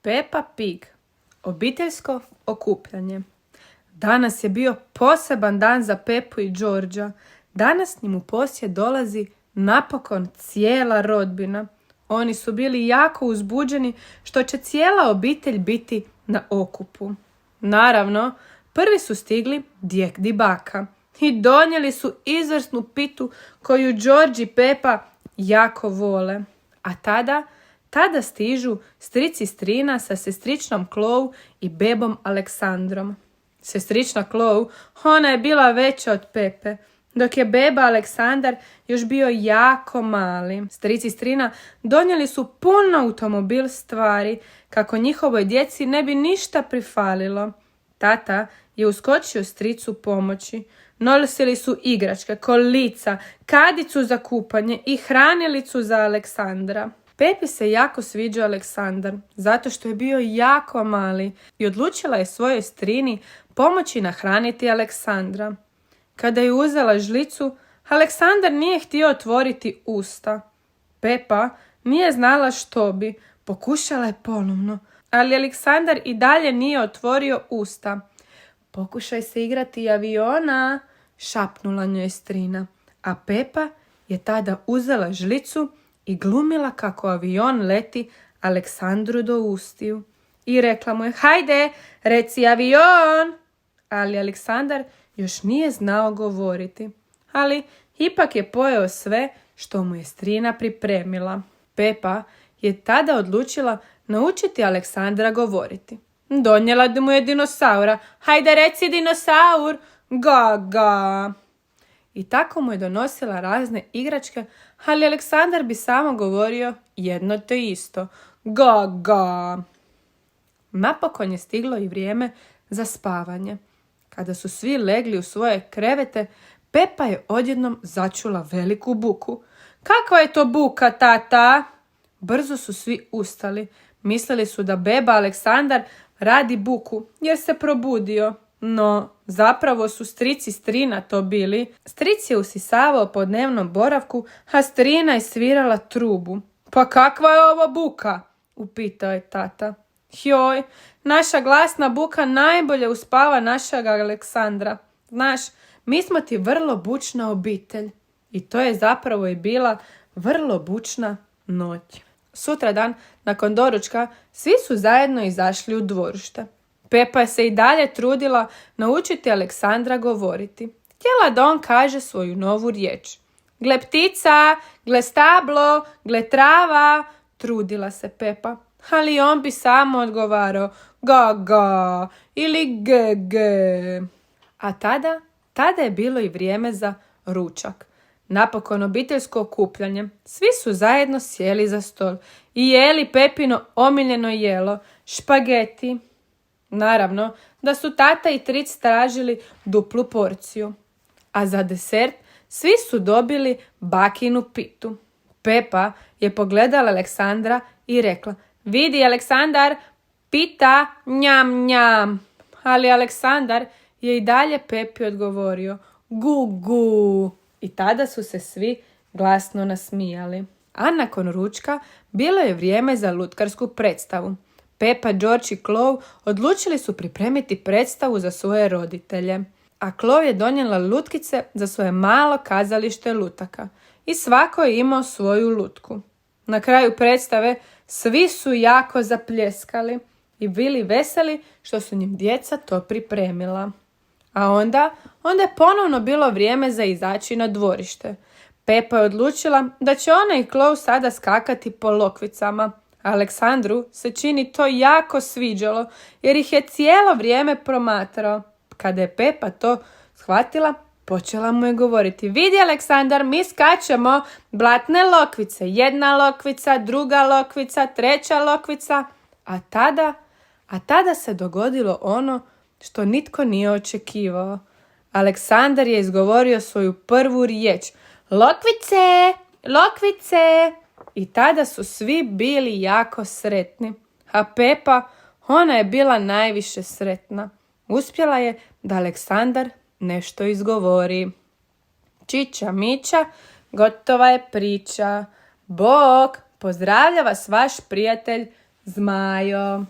Peppa Pig. Obiteljsko okupljanje. Danas je bio poseban dan za Peppu i Georgea. Danas njim u posjet dolazi napokon cijela rodbina. Oni su bili jako uzbuđeni što će cijela obitelj biti na okupu. Naravno, prvi su stigli djed i baka i donijeli su izvrsnu pitu koju George i Peppa jako vole. A tada stižu stric i strina sa sestričnom Chloe i bebom Aleksandrom. Sestrična Chloe, ona je bila veća od Pepe, dok je beba Aleksandar još bio jako mali. Stric i strina donijeli su pun automobil stvari kako njihovoj djeci ne bi ništa prifalilo. Tata je uskočio stricu pomoći. Nosili su igračke, kolica, kadicu za kupanje i hranilicu za Aleksandra. Pepi se jako sviđao Aleksandar, zato što je bio jako mali i odlučila je svojoj strini pomoći nahraniti Aleksandra. Kada je uzela žlicu, Aleksandar nije htio otvoriti usta. Peppa nije znala što bi, pokušala je ponovno, ali Aleksandar i dalje nije otvorio usta. Pokušaj se igrati aviona, šapnula njoj strina, a Peppa je tada uzela žlicu i glumila kako avion leti Aleksandru do ustiju. I rekla mu je, hajde, reci avion! Ali Aleksandar još nije znao govoriti. Ali ipak je pojeo sve što mu je strina pripremila. Peppa je tada odlučila naučiti Aleksandra govoriti. Donijela mu je dinosaura. Hajde, reci dinosaur! Ga, ga! I tako mu je donosila razne igračke, ali Aleksandar bi samo govorio jedno te isto. Ga, ga! Napokon je stiglo i vrijeme za spavanje. Kada su svi legli u svoje krevete, Peppa je odjednom začula veliku buku. Kakva je to buka, tata? Brzo su svi ustali. Mislili su da beba Aleksandar radi buku jer se probudio. No, zapravo su stric i strina to bili. Stric je usisavao po dnevnom boravku, a strina je svirala trubu. Pa kakva je ovo buka? Upitao je tata. Joj, naša glasna buka najbolje uspava našeg Aleksandra. Znaš, mi smo ti vrlo bučna obitelj. I to je zapravo i bila vrlo bučna noć. Sutradan, nakon doručka, svi su zajedno izašli u dvorište. Peppa se i dalje trudila naučiti Aleksandra govoriti. Htjela da on kaže svoju novu riječ. Gle ptica, gle stablo, gle trava, trudila se Peppa. Ali on bi samo odgovarao ga, ga ili ge, ge. A tada je bilo i vrijeme za ručak. Napokon obiteljsko okupljanje. Svi su zajedno sjeli za stol i jeli Pepino omiljeno jelo, špageti. Naravno da su tata i tric tražili duplu porciju. A za desert svi su dobili bakinu pitu. Peppa je pogledala Aleksandra i rekla, vidi Aleksandar, pita, njam, njam. Ali Aleksandar je i dalje Peppi odgovorio, gu, gu. I tada su se svi glasno nasmijali. A nakon ručka bilo je vrijeme za lutkarsku predstavu. Peppa, George i Chloe odlučili su pripremiti predstavu za svoje roditelje. A Chloe je donijela lutkice za svoje malo kazalište lutaka. I svako je imao svoju lutku. Na kraju predstave svi su jako zapljeskali i bili veseli što su njim djeca to pripremila. A onda je ponovno bilo vrijeme za izaći na dvorište. Peppa je odlučila da će ona i Chloe sada skakati po lokvicama. Aleksandru se čini to jako sviđalo jer ih je cijelo vrijeme promatrao. Kada je Peppa to shvatila, počela mu je govoriti, vidi Aleksandar, mi skačemo blatne lokvice, jedna lokvica, druga lokvica, treća lokvica. A tada se dogodilo ono što nitko nije očekivao. Aleksandar je izgovorio svoju prvu riječ. Lokvice, lokvice! I tada su svi bili jako sretni. A Peppa, ona je bila najviše sretna. Uspjela je da Aleksandar nešto izgovori. Čiča miča, gotova je priča. Bog, pozdravlja vas vaš prijatelj Zmajo.